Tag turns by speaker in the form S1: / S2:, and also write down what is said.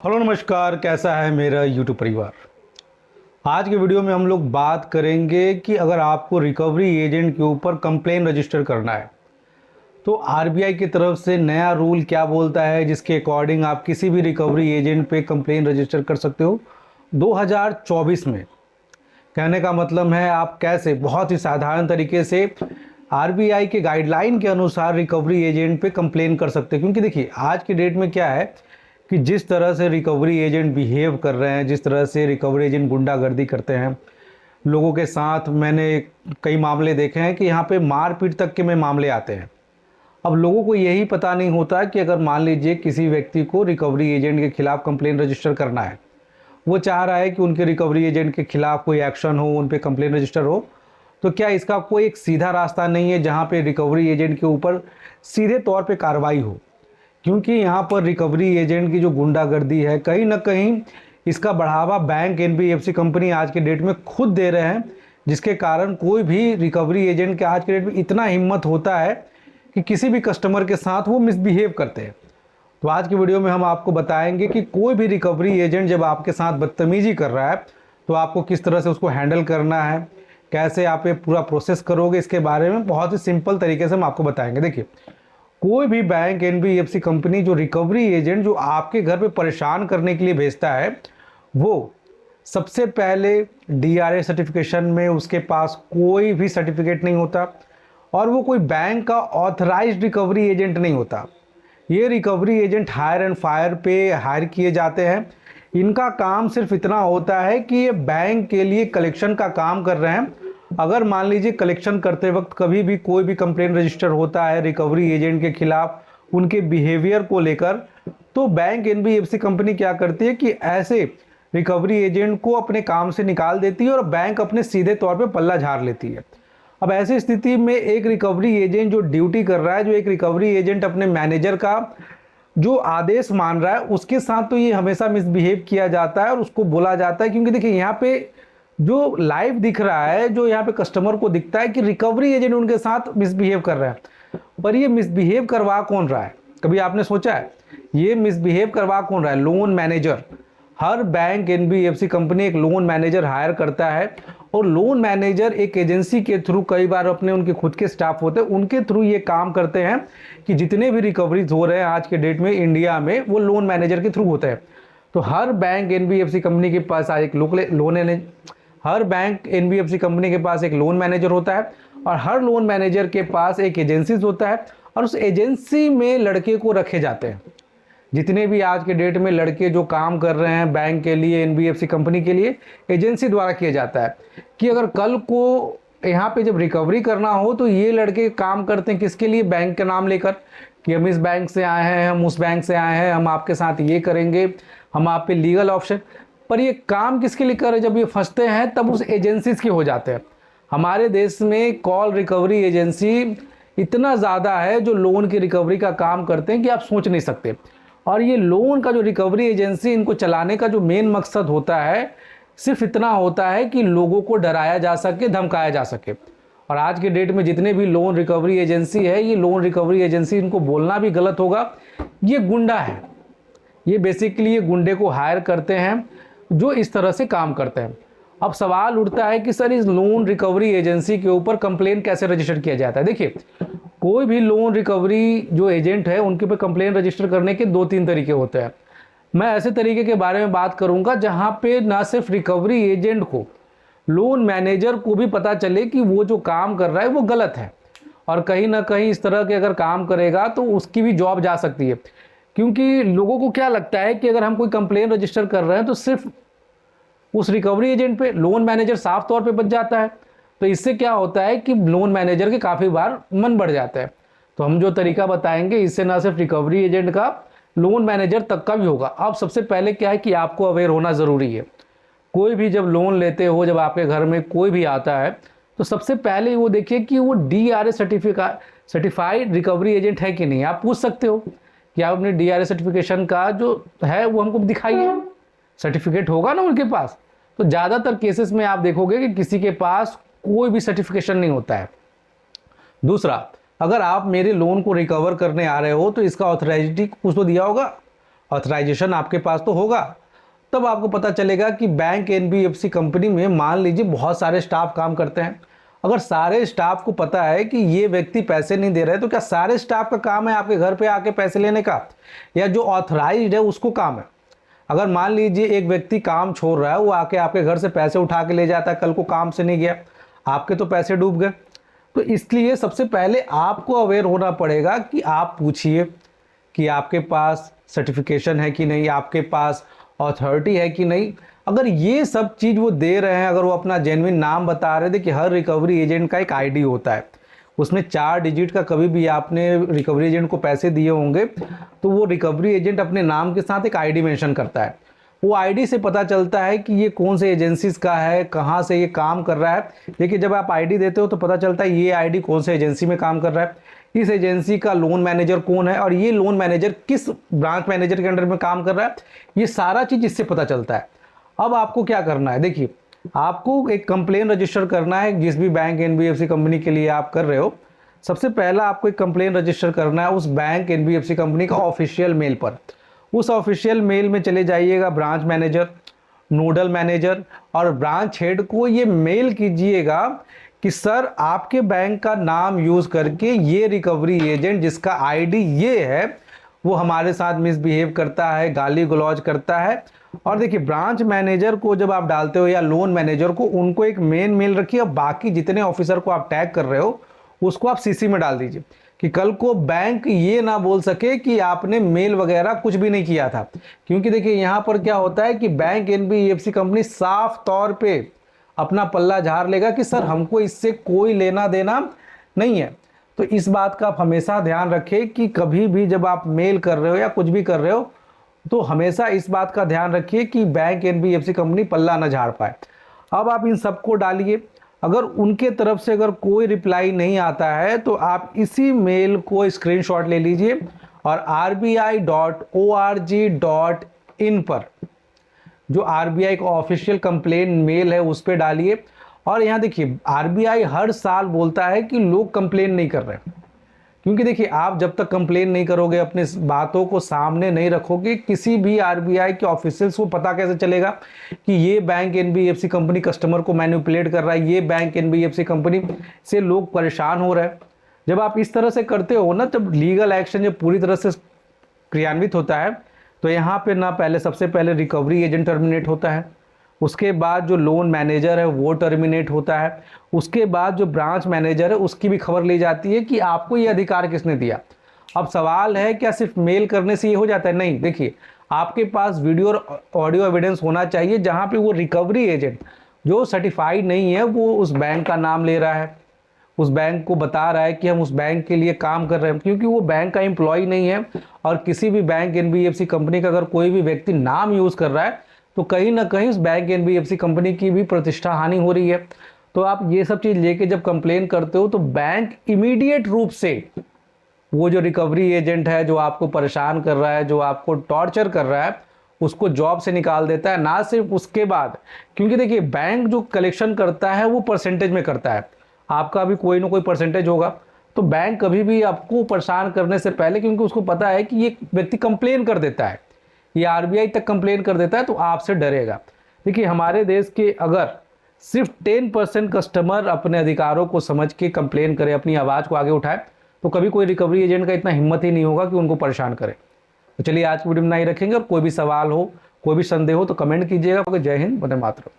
S1: Hello नमस्कार, कैसा है मेरा यूट्यूब परिवार। आज के वीडियो में हम लोग बात करेंगे कि अगर आपको रिकवरी एजेंट के ऊपर कंप्लेन रजिस्टर करना है तो आरबीआई की तरफ से नया रूल क्या बोलता है, जिसके अकॉर्डिंग आप किसी भी रिकवरी एजेंट पे कंप्लेन रजिस्टर कर सकते हो 2024 में। कहने का मतलब है आप कैसे बहुत ही साधारण तरीके से आरबीआई के गाइडलाइन के अनुसार रिकवरी एजेंट पे कंप्लेन कर सकते हैं। क्योंकि देखिए आज की डेट में क्या है कि जिस तरह से रिकवरी एजेंट बिहेव कर रहे हैं, जिस तरह से रिकवरी एजेंट गुंडागर्दी करते हैं लोगों के साथ, मैंने कई मामले देखे हैं कि यहाँ पे मारपीट तक के में मामले आते हैं। अब लोगों को यही पता नहीं होता कि अगर मान लीजिए किसी व्यक्ति को रिकवरी एजेंट के खिलाफ कंप्लेन रजिस्टर करना है, वो चाह रहा है कि उनके रिकवरी एजेंट के खिलाफ कोई एक्शन हो, उन पर कंप्लेन रजिस्टर हो, तो क्या इसका कोई एक सीधा रास्ता नहीं है जहाँ पे रिकवरी एजेंट के ऊपर सीधे तौर पे कार्रवाई हो? क्योंकि यहाँ पर रिकवरी एजेंट की जो गुंडागर्दी है, कहीं ना कहीं इसका बढ़ावा बैंक एनबीएफसी कंपनी आज के डेट में खुद दे रहे हैं, जिसके कारण कोई भी रिकवरी एजेंट के आज के डेट में इतना हिम्मत होता है कि किसी भी कस्टमर के साथ वो मिसबिहेव करते हैं। तो आज की वीडियो में हम आपको बताएंगे कि कोई भी रिकवरी एजेंट जब आपके साथ बदतमीजी कर रहा है तो आपको किस तरह से उसको हैंडल करना है, कैसे आप ये पूरा प्रोसेस करोगे, इसके बारे में बहुत ही सिंपल तरीके से हम आपको बताएंगे। देखिए, कोई भी बैंक एनबीएफसी कंपनी जो रिकवरी एजेंट जो आपके घर पे परेशान करने के लिए भेजता है, वो सबसे पहले डीआरए सर्टिफिकेशन में उसके पास कोई भी सर्टिफिकेट नहीं होता और वो कोई बैंक का ऑथराइज्ड रिकवरी एजेंट नहीं होता। ये recovery agent hire and fire पे हायर किए जाते हैं। इनका काम सिर्फ इतना होता है कि ये बैंक के लिए कलेक्शन का काम कर रहे हैं। अगर मान लीजिए कलेक्शन करते वक्त कभी भी कोई भी कंप्लेन रजिस्टर होता है रिकवरी एजेंट के खिलाफ उनके बिहेवियर को लेकर, तो बैंक एनबीएफसी कंपनी क्या करती है कि ऐसे रिकवरी एजेंट को अपने काम से निकाल देती है और बैंक अपने सीधे तौर पे पल्ला झाड़ लेती है। अब ऐसी स्थिति में एक रिकवरी एजेंट जो ड्यूटी कर रहा है, जो एक रिकवरी एजेंट अपने मैनेजर का जो आदेश मान रहा है, उसके साथ तो ये हमेशा मिसबिहेव किया जाता है और उसको बोला जाता है। क्योंकि देखिए यहाँ पे जो लाइव दिख रहा है, जो यहाँ पे कस्टमर को दिखता है कि रिकवरी एजेंट उनके साथ मिसबिहेव कर रहा है, पर ये मिसबिहेव करवा कौन रहा है? कभी आपने सोचा है ये मिसबिहेव करवा कौन रहा है? Loan manager. हर बैंक एनबीएफसी कंपनी एक लोन मैनेजर हायर करता है और लोन मैनेजर एक एजेंसी के थ्रू, कई बार अपने उनके खुद के स्टाफ होते हैं उनके थ्रू ये काम करते हैं कि जितने भी रिकवरीज हो रहे हैं आज के डेट में इंडिया में, वो लोन मैनेजर के थ्रू होते हैं। तो हर बैंक एनबीएफसी कंपनी के पास एक हर बैंक एनबीएफसी कंपनी के पास एक लोन मैनेजर होता है और हर लोन मैनेजर के पास एक एजेंसीज होता है और उस एजेंसी में लड़के को रखे जाते हैं। जितने भी आज के डेट में लड़के जो काम कर रहे हैं बैंक के लिए, एनबीएफसी कंपनी के लिए, एजेंसी द्वारा किया जाता है कि अगर कल को यहाँ पे जब रिकवरी करना हो तो ये लड़के काम करते हैं किसके लिए? बैंक का नाम लेकर कि हम इस बैंक से आए हैं, हम उस बैंक से आए हैं, हम आपके साथ ये करेंगे, हम आप पे लीगल ऑप्शन। पर ये काम किसके लिए कर रहे? जब ये फंसते हैं तब उस एजेंसीज के हो जाते हैं। हमारे देश में कॉल रिकवरी एजेंसी इतना ज़्यादा है जो लोन की रिकवरी का काम करते हैं कि आप सोच नहीं सकते। और ये लोन का जो रिकवरी एजेंसी, इनको चलाने का जो मेन मकसद होता है सिर्फ इतना होता है कि लोगों को डराया जा सके, धमकाया जा सके। और आज के डेट में जितने भी लोन रिकवरी एजेंसी है, ये लोन रिकवरी एजेंसी, इनको बोलना भी गलत होगा, ये गुंडा है। ये बेसिकली ये गुंडे को हायर करते हैं जो इस तरह से काम करते हैं। अब सवाल उठता है कि सर इस लोन रिकवरी एजेंसी के ऊपर कंप्लेन कैसे रजिस्टर किया जाता है? देखिए, कोई भी लोन रिकवरी जो एजेंट है उनके ऊपर कंप्लेन रजिस्टर करने के 2-3 तरीके होते हैं। मैं ऐसे तरीके के बारे में बात करूंगा जहां पे ना सिर्फ रिकवरी एजेंट को, लोन मैनेजर को भी पता चले कि वो जो काम कर रहा है वो गलत है और कहीं ना कहीं इस तरह के अगर काम करेगा तो उसकी भी जॉब जा सकती है। क्योंकि लोगों को क्या लगता है कि अगर हम कोई कंप्लेन रजिस्टर कर रहे हैं तो सिर्फ उस रिकवरी एजेंट पे लोन मैनेजर साफ तौर पे बच जाता है। तो इससे क्या होता है कि लोन मैनेजर के काफ़ी बार मन बढ़ जाता है। तो हम जो तरीका बताएंगे इससे ना सिर्फ रिकवरी एजेंट का, लोन मैनेजर तक का भी होगा। अब सबसे पहले क्या है कि आपको अवेयर होना ज़रूरी है। कोई भी जब लोन लेते हो, जब आपके घर में कोई भी आता है, तो सबसे पहले वो देखिए कि वो डीआरए सर्टिफाइड रिकवरी एजेंट है कि नहीं। आप पूछ सकते हो कि आप अपने डीआरए सर्टिफिकेशन का जो है वो हमको दिखाइए। सर्टिफिकेट होगा ना उनके पास। तो ज़्यादातर केसेस में आप देखोगे कि किसी के पास कोई भी सर्टिफिकेशन नहीं होता है। दूसरा, अगर आप मेरे लोन को रिकवर करने आ रहे हो तो इसका ऑथराइजिटी कुछ तो दिया होगा। ऑथराइजेशन आपके पास तो होगा, तब आपको पता चलेगा कि बैंक एनबीएफसी कंपनी में मान लीजिए बहुत सारे स्टाफ काम करते हैं। अगर सारे स्टाफ को पता है कि ये व्यक्ति पैसे नहीं दे रहे, तो क्या सारे स्टाफ का काम है आपके घर पे आके पैसे लेने का, या जो ऑथराइज्ड है उसको काम है? अगर मान लीजिए एक व्यक्ति काम छोड़ रहा है, वो आके आपके घर से पैसे उठा के ले जाता है, कल को काम से नहीं गया, आपके तो पैसे डूब गए। तो इसलिए सबसे पहले आपको अवेयर होना पड़ेगा कि आप पूछिए कि आपके पास सर्टिफिकेशन है कि नहीं, आपके पास अथॉरिटी है कि नहीं। अगर ये सब चीज़ वो दे रहे हैं, अगर वो अपना जेन्युइन नाम बता रहे थे कि हर रिकवरी एजेंट का एक आईडी होता है, उसमें 4 डिजिट का, कभी भी आपने रिकवरी एजेंट को पैसे दिए होंगे तो वो रिकवरी एजेंट अपने नाम के साथ एक आईडी मेंशन करता है। वो आईडी से पता चलता है कि ये कौन से एजेंसीज का है, कहाँ से ये काम कर रहा है। देखिए जब आप आईडी देते हो तो पता चलता है ये आईडी कौन से एजेंसी में काम कर रहा है, इस एजेंसी का लोन मैनेजर कौन है, और ये लोन मैनेजर किस ब्रांच मैनेजर के अंडर में काम कर रहा है। ये सारा चीज़ इससे पता चलता है। अब आपको क्या करना है, देखिए आपको एक कंप्लेन रजिस्टर करना है जिस भी बैंक एनबीएफसी कंपनी के लिए आप कर रहे हो। सबसे पहला आपको एक कंप्लेन रजिस्टर करना है उस बैंक एनबीएफसी कंपनी का ऑफिशियल मेल पर। उस ऑफिशियल मेल में चले जाइएगा, ब्रांच मैनेजर, नोडल मैनेजर और ब्रांच हेड को ये मेल कीजिएगा कि सर आपके बैंक का नाम यूज़ करके ये रिकवरी एजेंट जिसका आईडी ये है वो हमारे साथ मिसबिहेव करता है, गाली गलौज करता है। और देखिए ब्रांच मैनेजर को जब आप डालते हो या लोन मैनेजर को, उनको एक मेन मेल रखिए, और बाकी जितने ऑफिसर को आप टैग कर रहे हो उसको आप सीसी में डाल दीजिए कि कल को बैंक ये ना बोल सके कि आपने मेल वगैरह कुछ भी नहीं किया था। क्योंकि देखिए यहाँ पर क्या होता है कि बैंक एनबीएफसी कंपनी साफ तौर पे अपना पल्ला झाड़ लेगा कि सर हमको इससे कोई लेना देना नहीं है। तो इस बात का आप हमेशा ध्यान रखें कि कभी भी जब आप मेल कर रहे हो या कुछ भी कर रहे हो तो हमेशा इस बात का ध्यान रखिए कि बैंक एनबीएफसी कंपनी पल्ला न झाड़ पाए। अब आप इन सबको डालिए। अगर उनके तरफ से अगर कोई रिप्लाई नहीं आता है तो आप इसी मेल को स्क्रीनशॉट ले लीजिए और rbi.org.in पर, जो आरबीआई का ऑफिशियल कंप्लेन मेल है, उस पर डालिए। और यहाँ देखिए आरबीआई हर साल बोलता है कि लोग कंप्लेन नहीं कर रहे, क्योंकि देखिए आप जब तक कंप्लेन नहीं करोगे, अपने बातों को सामने नहीं रखोगे, किसी भी आरबीआई के ऑफिशियल्स को पता कैसे चलेगा कि ये बैंक एनबीएफसी कंपनी कस्टमर को मैनिपुलेट कर रहा है, ये बैंक एनबीएफसी कंपनी से लोग परेशान हो रहे हैं। जब आप इस तरह से करते हो ना, जब लीगल एक्शन जब पूरी तरह से क्रियान्वित होता है तो यहाँ पे ना पहले सबसे पहले रिकवरी एजेंट टर्मिनेट होता है, उसके बाद जो लोन मैनेजर है वो टर्मिनेट होता है, उसके बाद जो ब्रांच मैनेजर है उसकी भी खबर ली जाती है कि आपको ये अधिकार किसने दिया। अब सवाल है क्या सिर्फ मेल करने से ये हो जाता है? नहीं, देखिए आपके पास वीडियो और ऑडियो एविडेंस होना चाहिए जहाँ पे वो रिकवरी एजेंट जो सर्टिफाइड नहीं है वो उस बैंक का नाम ले रहा है, उस बैंक को बता रहा है कि हम उस बैंक के लिए काम कर रहे हैं, क्योंकि वो बैंक का एम्प्लॉय नहीं है। और किसी भी बैंक एनबीएफसी कंपनी का अगर कोई भी व्यक्ति नाम यूज़ कर रहा है तो कहीं ना कहीं उस बैंक एनबीएफसी कंपनी की भी प्रतिष्ठा हानि हो रही है। तो आप ये सब चीज़ लेके जब कंप्लेन करते हो तो बैंक इमीडिएट रूप से वो जो रिकवरी एजेंट है जो आपको परेशान कर रहा है, जो आपको टॉर्चर कर रहा है, उसको जॉब से निकाल देता है। ना सिर्फ उसके बाद, क्योंकि देखिए बैंक जो कलेक्शन करता है वो परसेंटेज में करता है, आपका भी कोई ना कोई परसेंटेज होगा। तो बैंक कभी भी आपको परेशान करने से पहले, क्योंकि उसको पता है कि ये व्यक्ति कंप्लेन कर देता है, ये आरबीआई तक कंप्लेन कर देता है, तो आपसे डरेगा। देखिए हमारे देश के अगर सिर्फ 10% कस्टमर अपने अधिकारों को समझ के कंप्लेन करे, अपनी आवाज़ को आगे उठाए, तो कभी कोई रिकवरी एजेंट का इतना हिम्मत ही नहीं होगा कि उनको परेशान करे। तो चलिए आज की वीडियो में नहीं रखेंगे, और कोई भी सवाल हो, कोई भी संदेह हो तो कमेंट कीजिएगा। जय हिंद, वंदे मातरम।